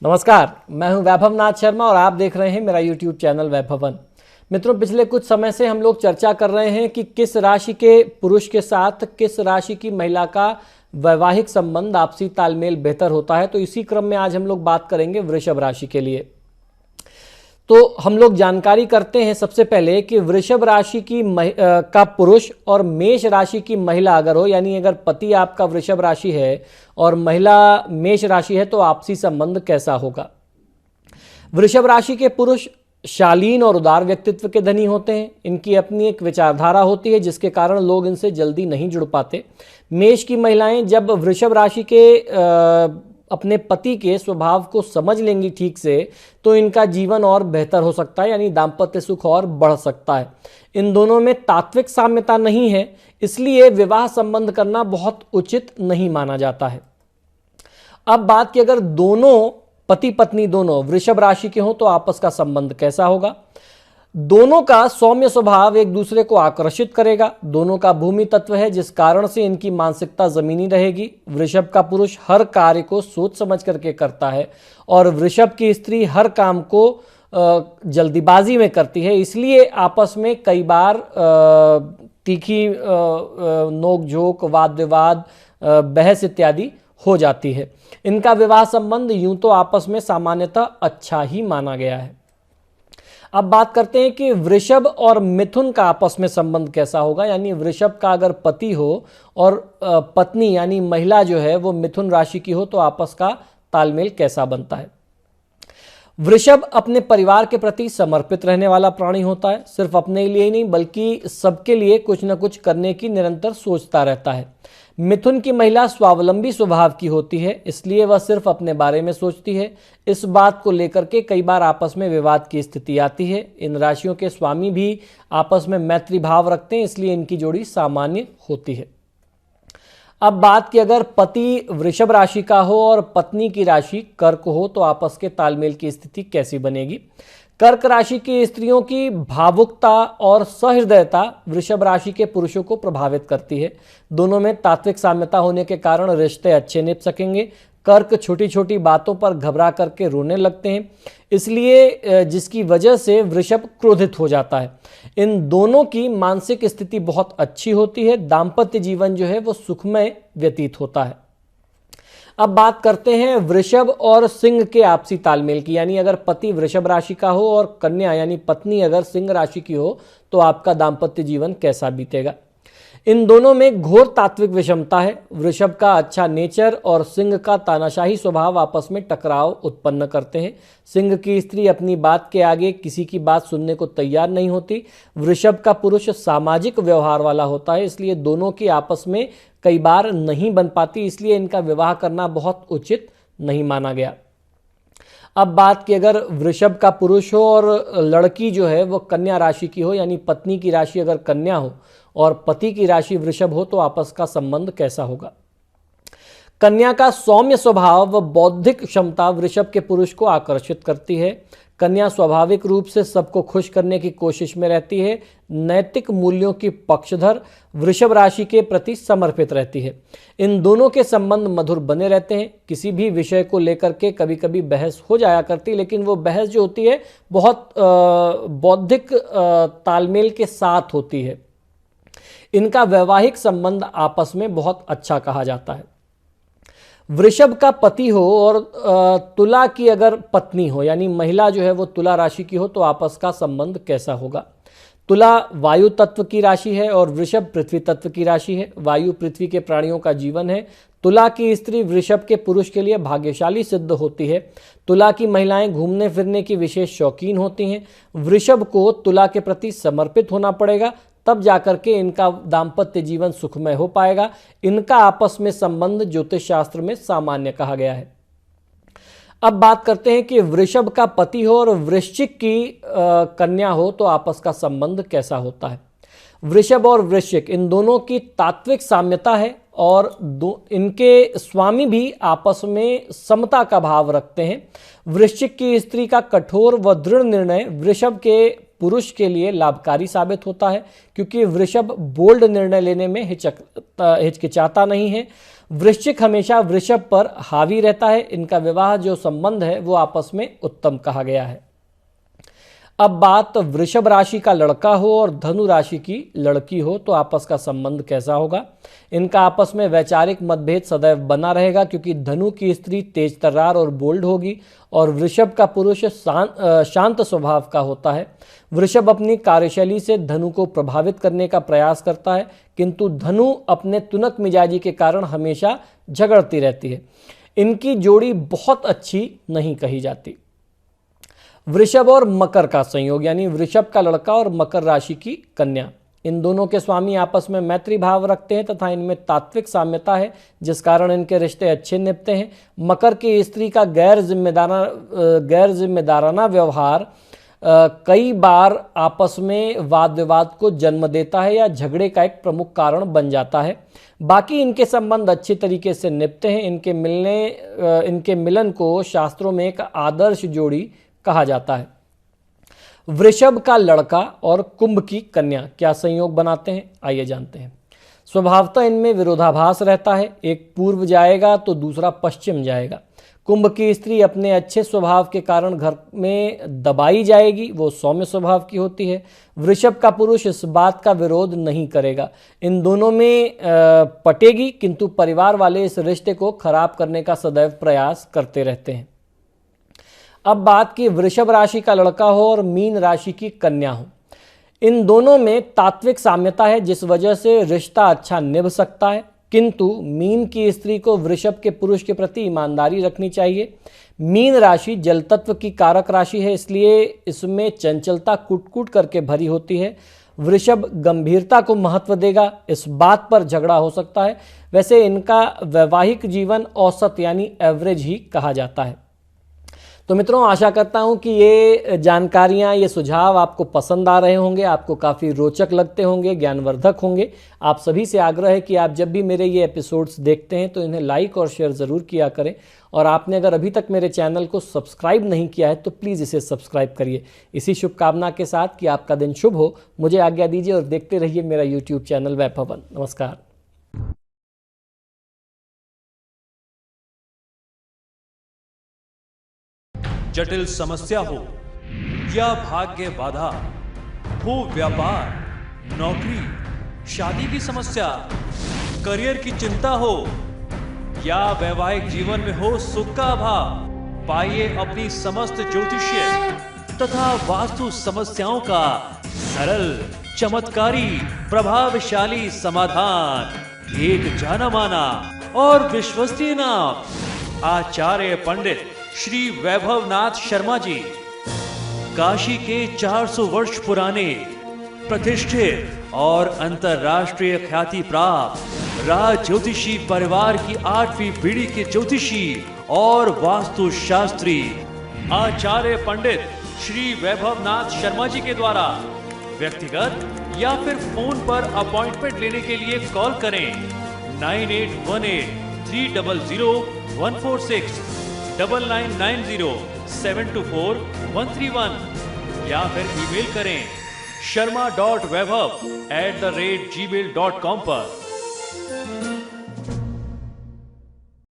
नमस्कार, मैं हूं वैभव नाथ शर्मा और आप देख रहे हैं मेरा YouTube चैनल वैभवन। मित्रों, पिछले कुछ समय से हम लोग चर्चा कर रहे हैं कि किस राशि के पुरुष के साथ किस राशि की महिला का वैवाहिक संबंध, आपसी तालमेल बेहतर होता है। तो इसी क्रम में आज हम लोग बात करेंगे वृषभ राशि के लिए। तो हम लोग जानकारी करते हैं सबसे पहले कि वृषभ राशि की का पुरुष और मेष राशि की महिला अगर हो, यानी अगर पति आपका वृषभ राशि है और महिला मेष राशि है, तो आपसी संबंध कैसा होगा। वृषभ राशि के पुरुष शालीन और उदार व्यक्तित्व के धनी होते हैं। इनकी अपनी एक विचारधारा होती है जिसके कारण लोग इनसे जल्दी नहीं जुड़ पाते। मेष की महिलाएं जब वृषभ राशि के अपने पति के स्वभाव को समझ लेंगी ठीक से, तो इनका जीवन और बेहतर हो सकता है, यानी दाम्पत्य सुख और बढ़ सकता है। इन दोनों में तात्विक साम्यता नहीं है, इसलिए विवाह संबंध करना बहुत उचित नहीं माना जाता है। अब बात की, अगर दोनों पति पत्नी दोनों वृषभ राशि के हों तो आपस का संबंध कैसा होगा। दोनों का सौम्य स्वभाव एक दूसरे को आकर्षित करेगा। दोनों का भूमि तत्व है, जिस कारण से इनकी मानसिकता जमीनी रहेगी। वृषभ का पुरुष हर कार्य को सोच समझ करके करता है और वृषभ की स्त्री हर काम को जल्दीबाजी में करती है, इसलिए आपस में कई बार तीखी नोक-झोंक, वाद विवाद, बहस इत्यादि हो जाती है। इनका विवाह संबंध यूं तो आपस में सामान्यतः अच्छा ही माना गया है। अब बात करते हैं कि वृषभ और मिथुन का आपस में संबंध कैसा होगा, यानी वृषभ का अगर पति हो और पत्नी यानी महिला जो है वो मिथुन राशि की हो, तो आपस का तालमेल कैसा बनता है। वृषभ अपने परिवार के प्रति समर्पित रहने वाला प्राणी होता है। सिर्फ अपने लिए ही नहीं बल्कि सबके लिए कुछ न कुछ करने की निरंतर सोचता रहता है। मिथुन की महिला स्वावलंबी स्वभाव की होती है, इसलिए वह सिर्फ अपने बारे में सोचती है। इस बात को लेकर के कई बार आपस में विवाद की स्थिति आती है। इन राशियों के स्वामी भी आपस में मैत्री भाव रखते हैं, इसलिए इनकी जोड़ी सामान्य होती है। अब बात की, अगर पति वृषभ राशि का हो और पत्नी की राशि कर्क हो, तो आपस के तालमेल की स्थिति कैसी बनेगी। कर्क राशि की स्त्रियों की भावुकता और सहृदयता वृषभ राशि के पुरुषों को प्रभावित करती है। दोनों में तात्विक साम्यता होने के कारण रिश्ते अच्छे निभ सकेंगे। कर्क छोटी छोटी बातों पर घबरा करके रोने लगते हैं, इसलिए जिसकी वजह से वृषभ क्रोधित हो जाता है। इन दोनों की मानसिक स्थिति बहुत अच्छी होती है। दाम्पत्य जीवन जो है वो सुखमय व्यतीत होता है। अब बात करते हैं वृषभ और सिंह के आपसी तालमेल की, यानी अगर पति वृषभ राशि का हो और कन्या यानी पत्नी अगर सिंह राशि की हो, तो आपका दाम्पत्य जीवन कैसा बीतेगा। इन दोनों में घोर तात्विक विषमता है। वृषभ का अच्छा नेचर और सिंह का तानाशाही स्वभाव आपस में टकराव उत्पन्न करते हैं। सिंह की स्त्री अपनी बात के आगे किसी की बात सुनने को तैयार नहीं होती। वृषभ का पुरुष सामाजिक व्यवहार वाला होता है, इसलिए दोनों की आपस में कई बार नहीं बन पाती, इसलिए इनका विवाह करना बहुत उचित नहीं माना गया। अब बात की, अगर वृषभ का पुरुष हो और लड़की जो है वो कन्या राशि की हो, यानी पत्नी की राशि अगर कन्या हो और पति की राशि वृषभ हो, तो आपस का संबंध कैसा होगा। कन्या का सौम्य स्वभाव व बौद्धिक क्षमता वृषभ के पुरुष को आकर्षित करती है। कन्या स्वाभाविक रूप से सबको खुश करने की कोशिश में रहती है। नैतिक मूल्यों की पक्षधर वृषभ राशि के प्रति समर्पित रहती है। इन दोनों के संबंध मधुर बने रहते हैं। किसी भी विषय को लेकर के कभी कभी बहस हो जाया करती है, लेकिन वो बहस जो होती है बहुत बौद्धिक तालमेल के साथ होती है। इनका वैवाहिक संबंध आपस में बहुत अच्छा कहा जाता है। वृषभ का पति हो और तुला की अगर पत्नी हो, यानी महिला जो है वो तुला राशि की हो, तो आपस का संबंध कैसा होगा। तुला वायु तत्व की राशि है और वृषभ पृथ्वी तत्व की राशि है। वायु पृथ्वी के प्राणियों का जीवन है। तुला की स्त्री वृषभ के पुरुष के लिए भाग्यशाली सिद्ध होती है। तुला की महिलाएं घूमने फिरने की विशेष शौकीन होती हैं। वृषभ को तुला के प्रति समर्पित होना पड़ेगा, तब जाकर के इनका दाम्पत्य जीवन सुखमय हो पाएगा। इनका आपस में संबंध ज्योतिष शास्त्र में सामान्य कहा गया है। अब बात करते हैं कि वृषभ का पति हो और वृश्चिक की कन्या हो, तो आपस का संबंध कैसा होता है। वृषभ और वृश्चिक इन दोनों की तात्विक साम्यता है और इनके स्वामी भी आपस में समता का भाव रखते हैं। वृश्चिक की स्त्री का कठोर व दृढ़ निर्णय वृषभ के पुरुष के लिए लाभकारी साबित होता है, क्योंकि वृषभ बोल्ड निर्णय लेने में हिचकिचाता नहीं है। वृश्चिक हमेशा वृषभ पर हावी रहता है। इनका विवाह जो संबंध है वो आपस में उत्तम कहा गया है। अब बात वृषभ राशि का लड़का हो और धनु राशि की लड़की हो तो आपस का संबंध कैसा होगा। इनका आपस में वैचारिक मतभेद सदैव बना रहेगा, क्योंकि धनु की स्त्री तेज तर्रार और बोल्ड होगी और वृषभ का पुरुष शांत स्वभाव का होता है। वृषभ अपनी कार्यशैली से धनु को प्रभावित करने का प्रयास करता है, किंतु धनु अपने तुनक मिजाजी के कारण हमेशा झगड़ती रहती है। इनकी जोड़ी बहुत अच्छी नहीं कही जाती। वृषभ और मकर का संयोग, यानी वृषभ का लड़का और मकर राशि की कन्या, इन दोनों के स्वामी आपस में मैत्री भाव रखते हैं तथा इनमें तात्विक साम्यता है, जिस कारण इनके रिश्ते अच्छे निपते हैं। मकर की स्त्री का गैर जिम्मेदाराना व्यवहार कई बार आपस में वाद विवाद को जन्म देता है या झगड़े का एक प्रमुख कारण बन जाता है। बाकी इनके संबंध अच्छे तरीके से निपते हैं। इनके मिलन को शास्त्रों में एक आदर्श जोड़ी कहा जाता है। वृषभ का लड़का और कुंभ की कन्या क्या संयोग बनाते हैं, आइए जानते हैं। स्वभावतः इनमें विरोधाभास रहता है, एक पूर्व जाएगा तो दूसरा पश्चिम जाएगा। कुंभ की स्त्री अपने अच्छे स्वभाव के कारण घर में दबाई जाएगी, वो सौम्य स्वभाव की होती है। वृषभ का पुरुष इस बात का विरोध नहीं करेगा, इन दोनों में पटेगी, किंतु परिवार वाले इस रिश्ते को खराब करने का सदैव प्रयास करते रहते हैं। अब बात की वृषभ राशि का लड़का हो और मीन राशि की कन्या हो, इन दोनों में तात्विक साम्यता है, जिस वजह से रिश्ता अच्छा निभ सकता है। किंतु मीन की स्त्री को वृषभ के पुरुष के प्रति ईमानदारी रखनी चाहिए। मीन राशि जल तत्व की कारक राशि है, इसलिए इसमें चंचलता कूट-कूट करके भरी होती है। वृषभ गंभीरता को महत्व देगा, इस बात पर झगड़ा हो सकता है। वैसे इनका वैवाहिक जीवन औसत यानी एवरेज ही कहा जाता है। तो मित्रों, आशा करता हूं कि ये जानकारियां, ये सुझाव आपको पसंद आ रहे होंगे, आपको काफ़ी रोचक लगते होंगे, ज्ञानवर्धक होंगे। आप सभी से आग्रह है कि आप जब भी मेरे ये एपिसोड्स देखते हैं तो इन्हें लाइक और शेयर ज़रूर किया करें। और आपने अगर अभी तक मेरे चैनल को सब्सक्राइब नहीं किया है तो प्लीज़ इसे सब्सक्राइब करिए। इसी शुभकामना के साथ कि आपका दिन शुभ हो, मुझे आज्ञा दीजिए और देखते रहिए मेरा यूट्यूब चैनल वैभवन। नमस्कार। जटिल समस्या हो या भाग्य बाधा हो, व्यापार, नौकरी, शादी की समस्या, करियर की चिंता हो या वैवाहिक जीवन में हो सुख का अभाव, पाइए अपनी समस्त ज्योतिषीय तथा वास्तु समस्याओं का सरल, चमत्कारी, प्रभावशाली समाधान। एक जाना माना और विश्वसनीय नाम, आचार्य पंडित श्री वैभवनाथ शर्मा जी, काशी के 400 वर्ष पुराने प्रतिष्ठित और अंतरराष्ट्रीय ख्याति प्राप्त राज ज्योतिषी परिवार की 8वीं पीढ़ी के ज्योतिषी और वास्तु शास्त्री आचार्य पंडित श्री वैभवनाथ शर्मा जी के द्वारा व्यक्तिगत या फिर फोन पर अपॉइंटमेंट लेने के लिए कॉल करें 9818 300 146 9990 724 131 या फिर ईमेल करें sharma.vaibhav@gmail.com पर।